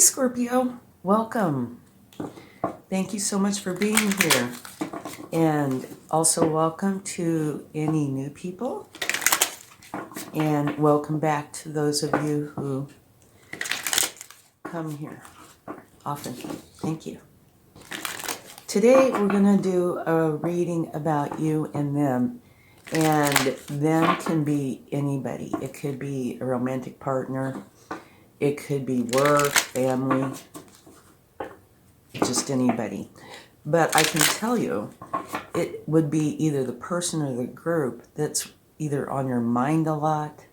Scorpio. Welcome. Thank you so much for being here. And also welcome to any new people. And welcome back to those of you who come here often. Thank you. Today we're going to do a reading about you and them. And them can be anybody. It could be a romantic partner. It could be work, family, just anybody. But I can tell you, it would be either the person or the group that's either on your mind a lot,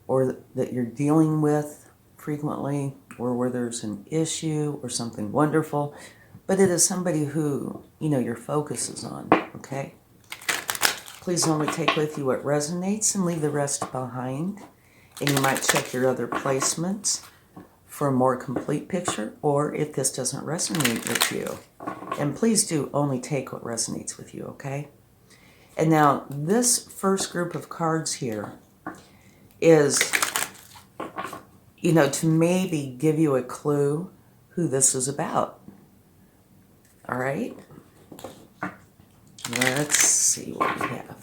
or that you're dealing with frequently, or where there's an issue or something wonderful. But it is somebody who, your focus is on, okay? Please only take with you what resonates and leave the rest behind. And you might check your other placements for a more complete picture, or if this doesn't resonate with you. And please do only take what resonates with you, okay? And now, this first group of cards here is, to maybe give you a clue who this is about. All right? Let's see what we have.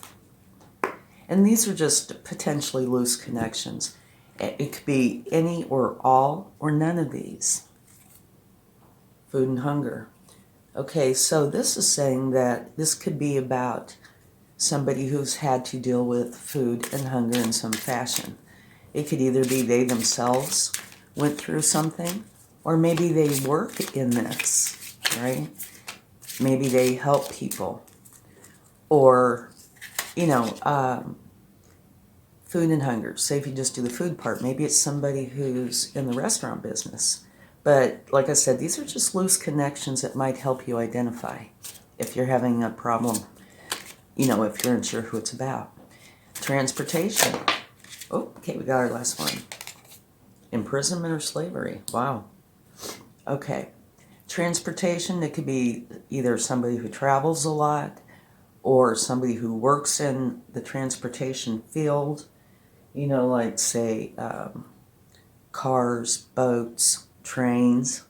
And these are just potentially loose connections. It could be any or all or none of these. Food and hunger. Okay, so this is saying that this could be about somebody who's had to deal with food and hunger in some fashion. It could either be they themselves went through something, or maybe they work in this, right? Maybe they help people. Or, food and hunger. Say if you just do the food part, maybe it's somebody who's in the restaurant business. But like I said, these are just loose connections that might help you identify if you're having a problem, if you're unsure who it's about. Transportation. Oh, okay, we got our last one. Imprisonment or slavery. Wow. Okay. Transportation, it could be either somebody who travels a lot, or somebody who works in the transportation field, like say cars, boats, trains.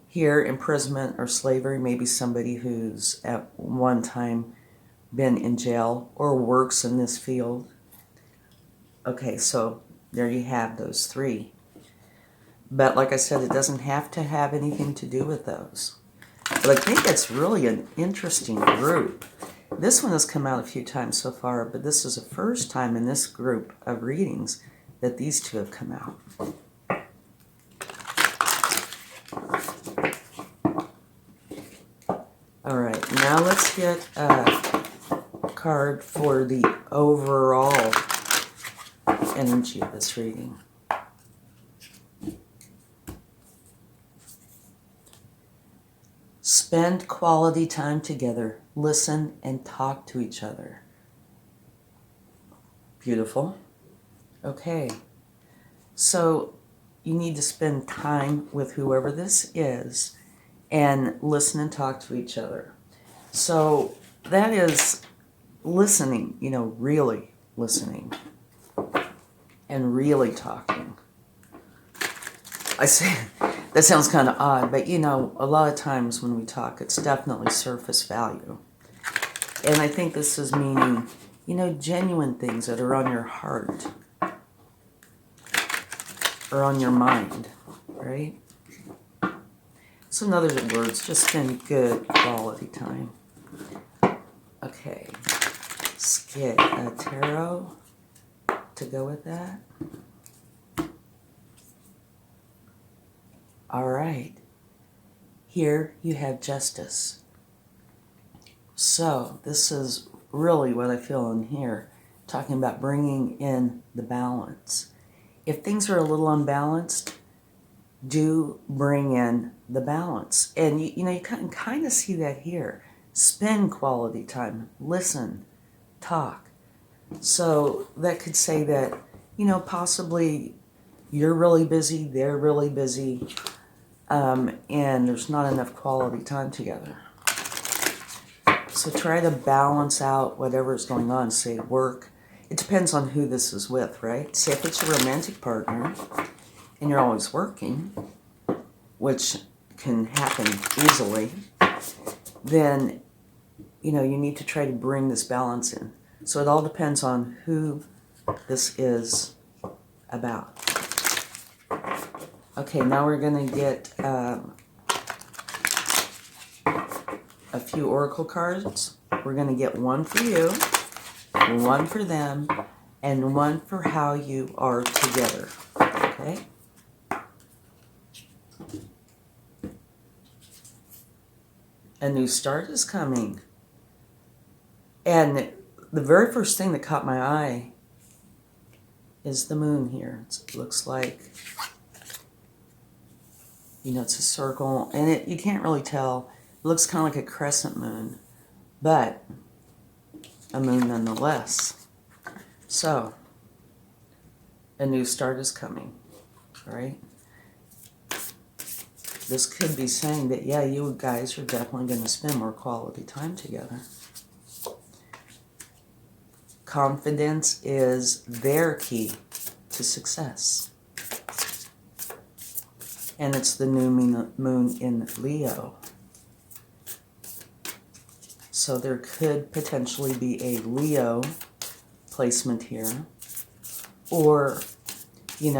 Here, imprisonment or slavery, maybe somebody who's at one time been in jail or works in this field. Okay, so there you have those three. But like I said, it doesn't have to have anything to do with those. But I think it's really an interesting group. This one has come out a few times so far, but this is the first time in this group of readings that these two have come out. All right, now let's get a card for the overall energy of this reading. Spend quality time together. Listen and talk to each other. Beautiful. Okay. So you need to spend time with whoever this is and listen and talk to each other. So that is listening, really listening and really talking. I say that sounds kind of odd, but a lot of times when we talk, it's definitely surface value. And I think this is meaning, genuine things that are on your heart or on your mind, right? So in other words, just spend good quality time. Okay, let's get a tarot to go with that. All right, here you have justice. So this is really what I feel in here, talking about bringing in the balance. If things are a little unbalanced, do bring in the balance. And you can kind of see that here. Spend quality time, listen, talk. So that could say that, possibly you're really busy, they're really busy, and there's not enough quality time together. So try to balance out whatever's going on. Say work. It depends on who this is with, right? Say if it's a romantic partner and you're always working, which can happen easily, then, you need to try to bring this balance in. So it all depends on who this is about. Okay, now we're going to get a few oracle cards. We're going to get one for you, one for them, and one for how you are together. Okay? A new start is coming. And the very first thing that caught my eye is the moon here. It looks like, it's a circle, and you can't really tell. It looks kind of like a crescent moon, but a moon nonetheless. So, a new start is coming, right? This could be saying that, yeah, you guys are definitely going to spend more quality time together. Confidence is their key to success. And it's the new moon in Leo. So there could potentially be a Leo placement here. Or,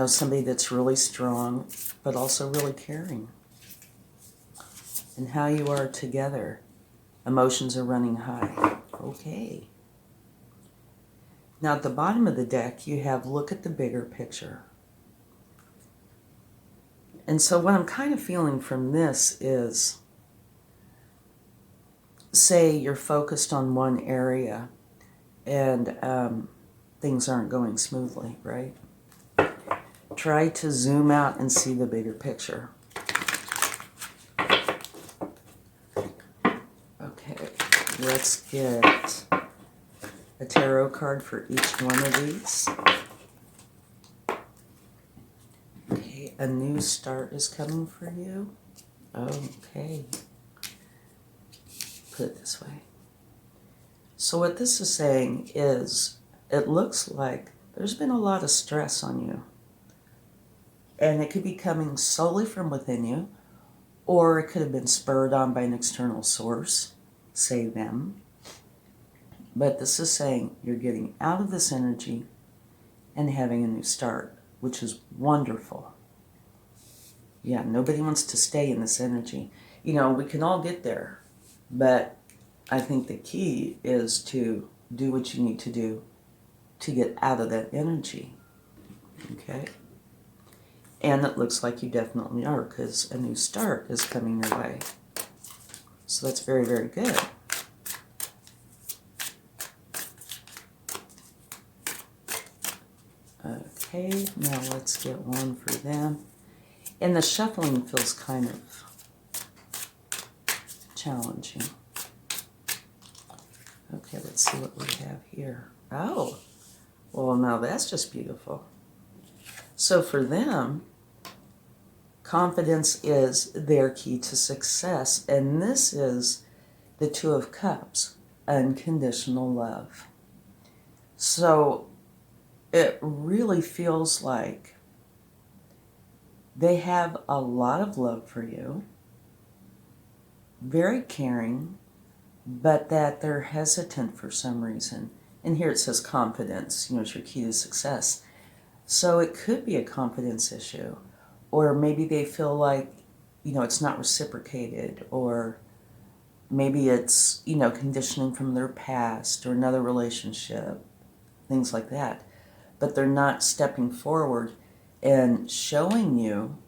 somebody that's really strong, but also really caring. And how you are together. Emotions are running high. Okay. Now at the bottom of the deck, you have look at the bigger picture. And so what I'm kind of feeling from this is, say you're focused on one area and things aren't going smoothly, right? Try to zoom out and see the bigger picture. Okay, let's get a tarot card for each one of these. Okay, a new start is coming for you. Okay. Put it this way. So what this is saying is, it looks like there's been a lot of stress on you. And it could be coming solely from within you, or it could have been spurred on by an external source, say them. But this is saying you're getting out of this energy and having a new start, which is wonderful. Yeah, nobody wants to stay in this energy. We can all get there, but I think the key is to do what you need to do to get out of that energy. Okay? And it looks like you definitely are, because a new start is coming your way. So that's very, very good. Okay, now let's get one for them. And the shuffling feels kind of challenging. Okay, let's see what we have here. Oh, well, now that's just beautiful. So for them, confidence is their key to success. And this is the Two of Cups, unconditional love. So it really feels like they have a lot of love for you, very caring, but that they're hesitant for some reason. And here it says confidence, it's your key to success. So it could be a confidence issue, or maybe they feel like, it's not reciprocated, or maybe it's, conditioning from their past or another relationship, things like that. But they're not stepping forward and showing you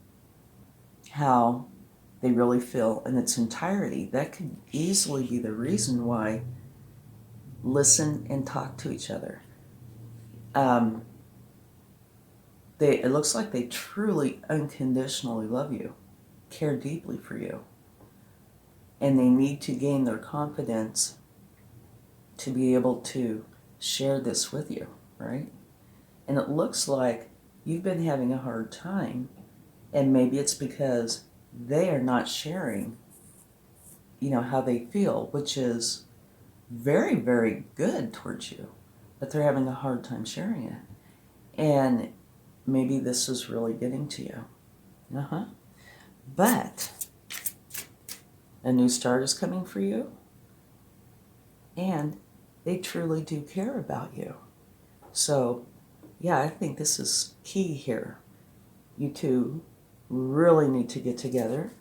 how they really feel in its entirety. That could easily be the reason why. Listen and talk to each other. It looks like they truly unconditionally love you, care deeply for you, and they need to gain their confidence to be able to share this with you, right? And it looks like you've been having a hard time, and maybe it's because they are not sharing, how they feel, which is very, very good towards you, but they're having a hard time sharing it. And maybe this is really getting to you. But a new start is coming for you, and they truly do care about you. So, yeah, I think this is key here. You two really need to get together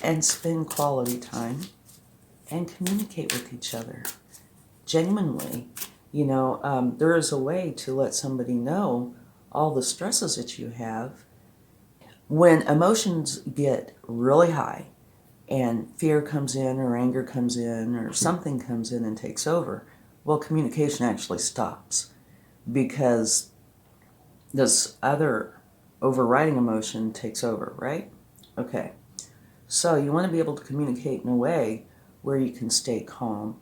and spend quality time and communicate with each other genuinely. There is a way to let somebody know all the stresses that you have. When emotions get really high and fear comes in or anger comes in or something comes in and takes over, well, communication actually stops because this other overriding emotion takes over, right? Okay. So you want to be able to communicate in a way where you can stay calm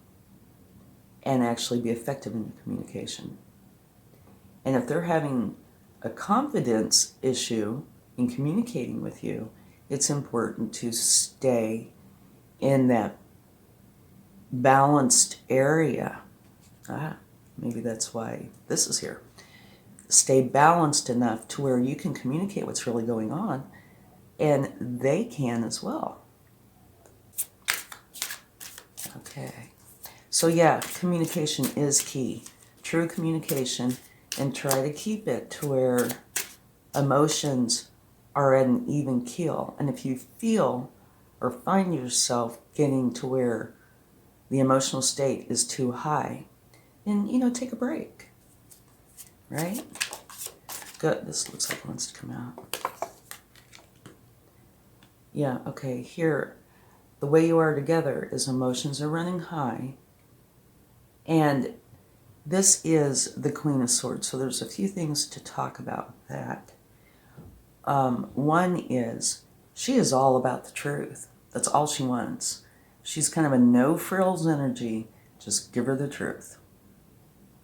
and actually be effective in your communication. And if they're having a confidence issue in communicating with you, it's important to stay in that balanced area. Maybe that's why this is here. Stay balanced enough to where you can communicate what's really going on, and they can as well. Okay. So yeah, communication is key. True communication, and try to keep it to where emotions are at an even keel. And if you feel or find yourself getting to where the emotional state is too high, then, take a break, right? Good, this looks like it wants to come out. Yeah, okay, here, the way you are together is emotions are running high, and this is the Queen of Swords, so there's a few things to talk about that. One is, she is all about the truth. That's all she wants. She's kind of a no-frills energy. Just give her the truth.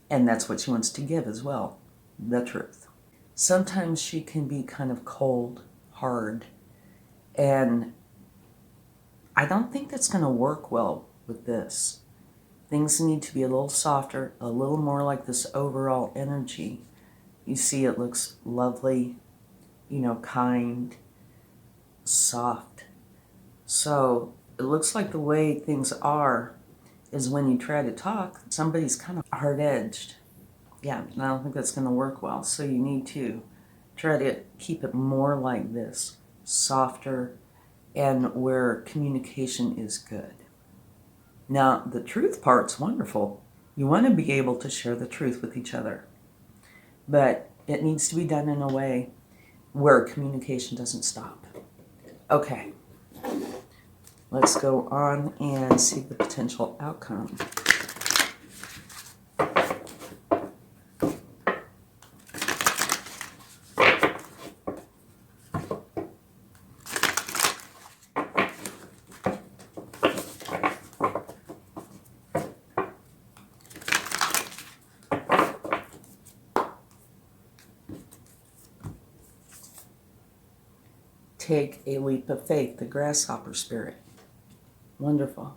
And that's what she wants to give as well, the truth. Sometimes she can be kind of cold, hard, and I don't think that's going to work well with this. Things need to be a little softer, a little more like this overall energy. You see it looks lovely, kind, soft. So it looks like the way things are is when you try to talk, somebody's kind of hard-edged. Yeah, and I don't think that's going to work well. So you need to try to keep it more like this, softer, and where communication is good. Now, the truth part's wonderful. You want to be able to share the truth with each other. But it needs to be done in a way where communication doesn't stop. Okay. Let's go on and see the potential outcome. Take a leap of faith, the grasshopper spirit. Wonderful.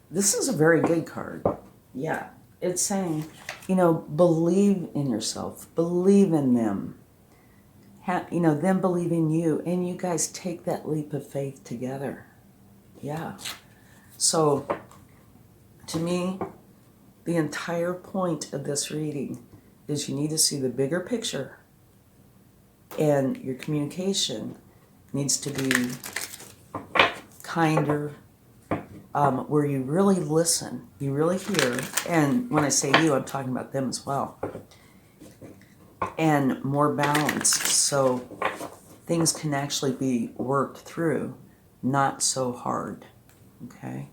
This is a very good card. Yeah, it's saying, believe in yourself, believe in them, them believe in you, and you guys take that leap of faith together. Yeah. So, to me, the entire point of this reading is you need to see the bigger picture, and your communication needs to be kinder, where you really listen, you really hear, and when I say you, I'm talking about them as well, and more balanced, so things can actually be worked through, not so hard, okay?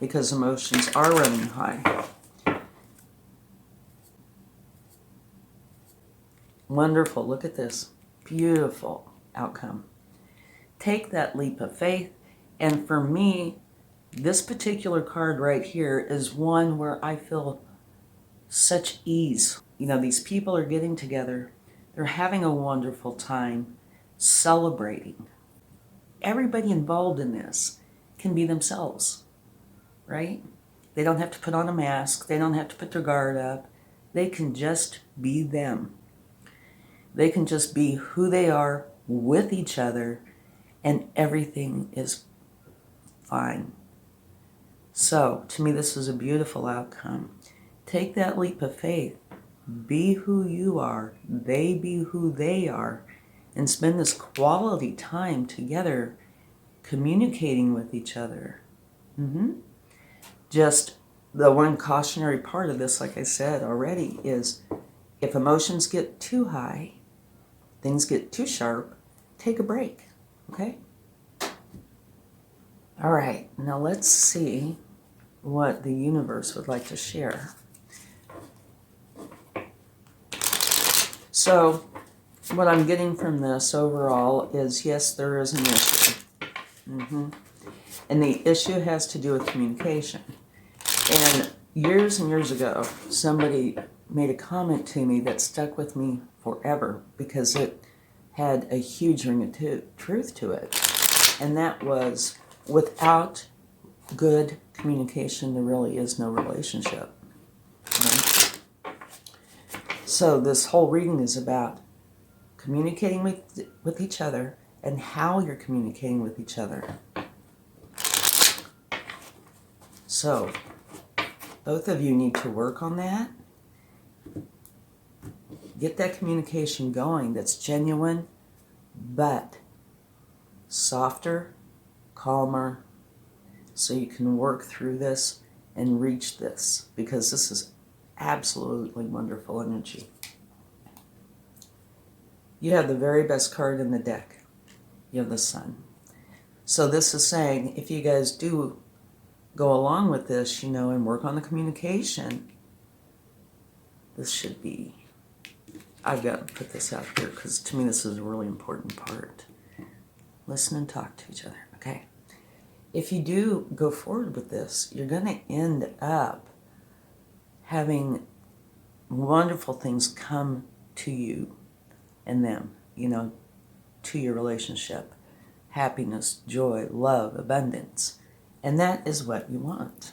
Because emotions are running high. Wonderful, look at this, beautiful outcome. Take that leap of faith, and for me, this particular card right here is one where I feel such ease. These people are getting together. They're having a wonderful time celebrating. Everybody involved in this can be themselves, right? They don't have to put on a mask. They don't have to put their guard up. They can just be them. They can just be who they are with each other, and everything is fine. So, to me, this is a beautiful outcome. Take that leap of faith. Be who you are. They be who they are. And spend this quality time together communicating with each other. Just the one cautionary part of this, like I said already, is if emotions get too high, things get too sharp, take a break, okay? All right, now let's see what the universe would like to share. So, what I'm getting from this overall is, yes, there is an issue. And the issue has to do with communication. And years ago, somebody made a comment to me that stuck with me forever because it had a huge ring of truth to it. And that was, without good communication, there really is no relationship. Right? So this whole reading is about communicating with each other and how you're communicating with each other. So, both of you need to work on that. Get that communication going that's genuine, but softer, calmer, so you can work through this and reach this, because this is absolutely wonderful energy. You have the very best card in the deck. You have the Sun. So this is saying, if you guys do go along with this, and work on the communication, this should be, I've got to put this out here because to me this is a really important part. Listen and talk to each other, okay? If you do go forward with this, you're going to end up having wonderful things come to you and them, to your relationship. Happiness, joy, love, abundance. And that is what you want.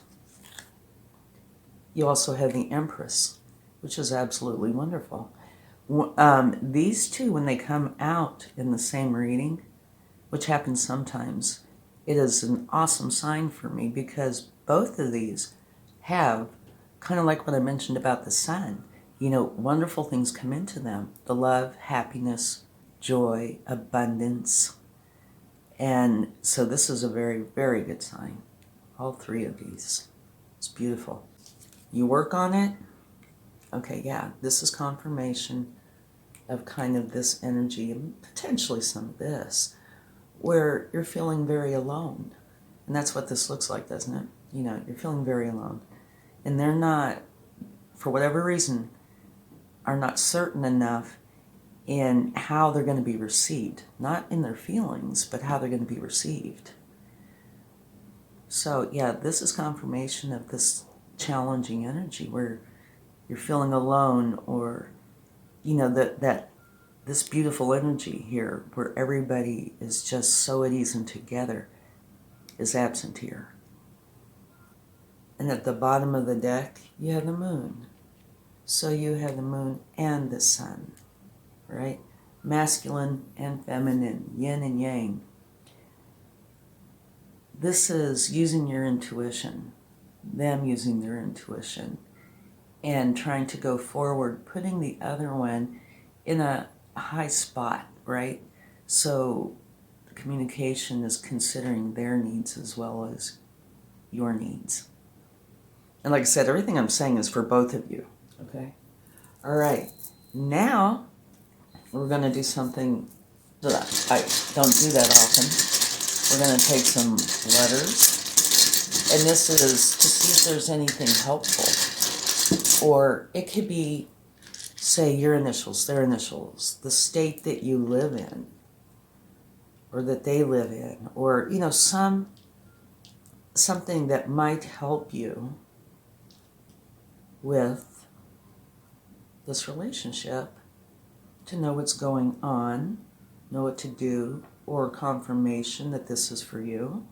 You also have the Empress, which is absolutely wonderful. These two, when they come out in the same reading, which happens sometimes, it is an awesome sign for me because both of these have, kind of like what I mentioned about the Sun, wonderful things come into them. The love, happiness, joy, abundance. And so this is a very, very good sign. All three of these. It's beautiful. You work on it. Okay, yeah, this is confirmation of kind of this energy and potentially some of this, where you're feeling very alone. And that's what this looks like, doesn't it? You're feeling very alone. And they're not, for whatever reason, are not certain enough in how they're going to be received. Not in their feelings, but how they're going to be received. So, yeah, this is confirmation of this challenging energy where you're feeling alone, or, that this beautiful energy here where everybody is just so at ease and together is absent here. And at the bottom of the deck, you have the Moon. So you have the Moon and the Sun, right? Masculine and feminine, yin and yang. This is using your intuition, them using their intuition, and trying to go forward, putting the other one in a high spot, right? So the communication is considering their needs as well as your needs. And like I said, everything I'm saying is for both of you, okay? All right, now we're going to do something that I don't do that often. We're going to take some letters, and this is to see if there's anything helpful. Or it could be, say, your initials, their initials, the state that you live in, or that they live in, or, something that might help you with this relationship, to know what's going on, know what to do, or confirmation that this is for you.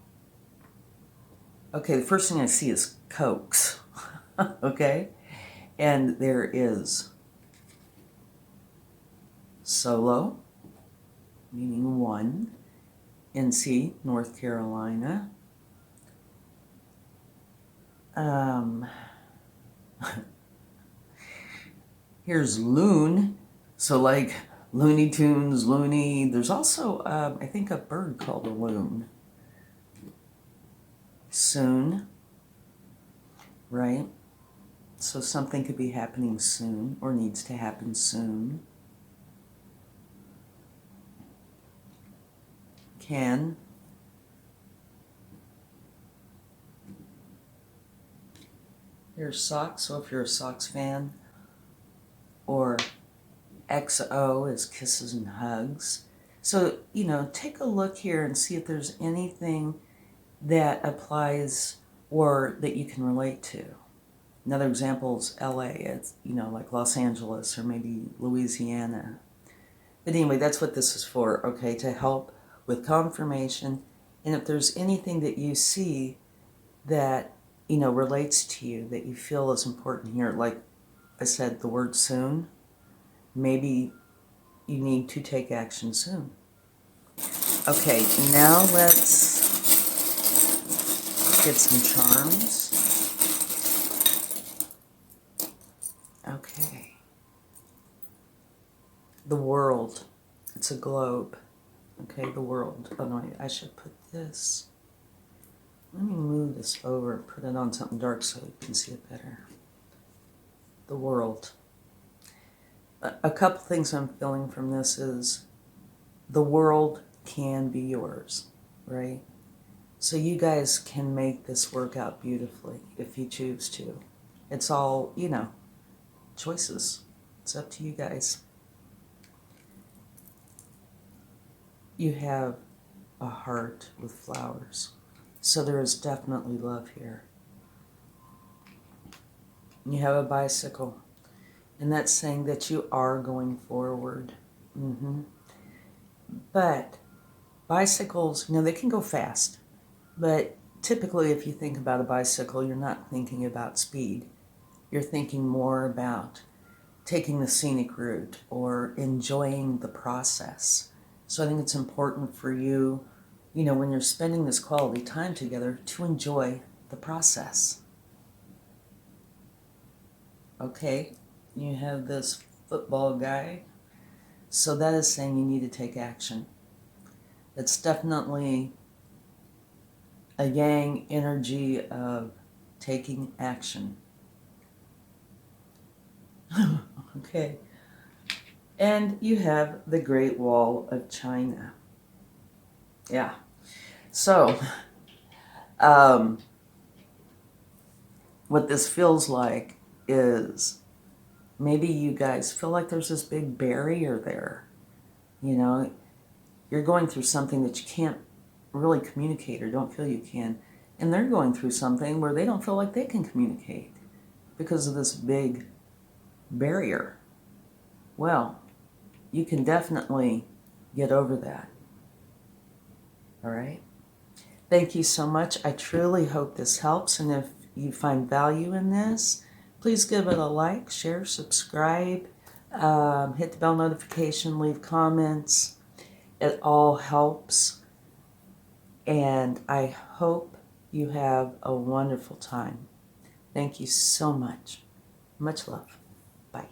Okay, the first thing I see is Cokes, okay? And there is Solo, meaning one. NC, North Carolina. Here's loon, so like Looney Tunes, loony. There's also, I think, a bird called a loon. Soon, right? So something could be happening soon or needs to happen soon. Can. Here's socks, so if you're a Sox fan. Or XO is kisses and hugs. So, take a look here and see if there's anything that applies or that you can relate to. Another example is LA. It's, like Los Angeles or maybe Louisiana. But anyway, that's what this is for, okay, to help with confirmation. And if there's anything that you see that, relates to you, that you feel is important here, like I said, the word soon, maybe you need to take action soon. Okay, now let's get some charms. Okay. The world. It's a globe. Okay, the world. Oh no, I should put this. Let me move this over and put it on something dark so you can see it better. The world. A couple things I'm feeling from this is the world can be yours, right? So you guys can make this work out beautifully if you choose to. It's all, choices. It's up to you guys. You have a heart with flowers. So there is definitely love here. You have a bicycle. And that's saying that you are going forward. But bicycles, they can go fast. But typically, if you think about a bicycle, you're not thinking about speed. You're thinking more about taking the scenic route or enjoying the process. So I think it's important for you, when you're spending this quality time together, to enjoy the process. Okay, you have this football guy. So that is saying you need to take action. It's definitely a yang energy of taking action. Okay. And you have the Great Wall of China. Yeah. So, what this feels like is maybe you guys feel like there's this big barrier there. You're going through something that you can't really communicate or don't feel you can. And they're going through something where they don't feel like they can communicate because of this big barrier. Well, you can definitely get over that. All right? Thank you so much. I truly hope this helps. And if you find value in this, please give it a like, share, subscribe, hit the bell notification, leave comments. It all helps. And I hope you have a wonderful time. Thank you so much. Much love. Bye.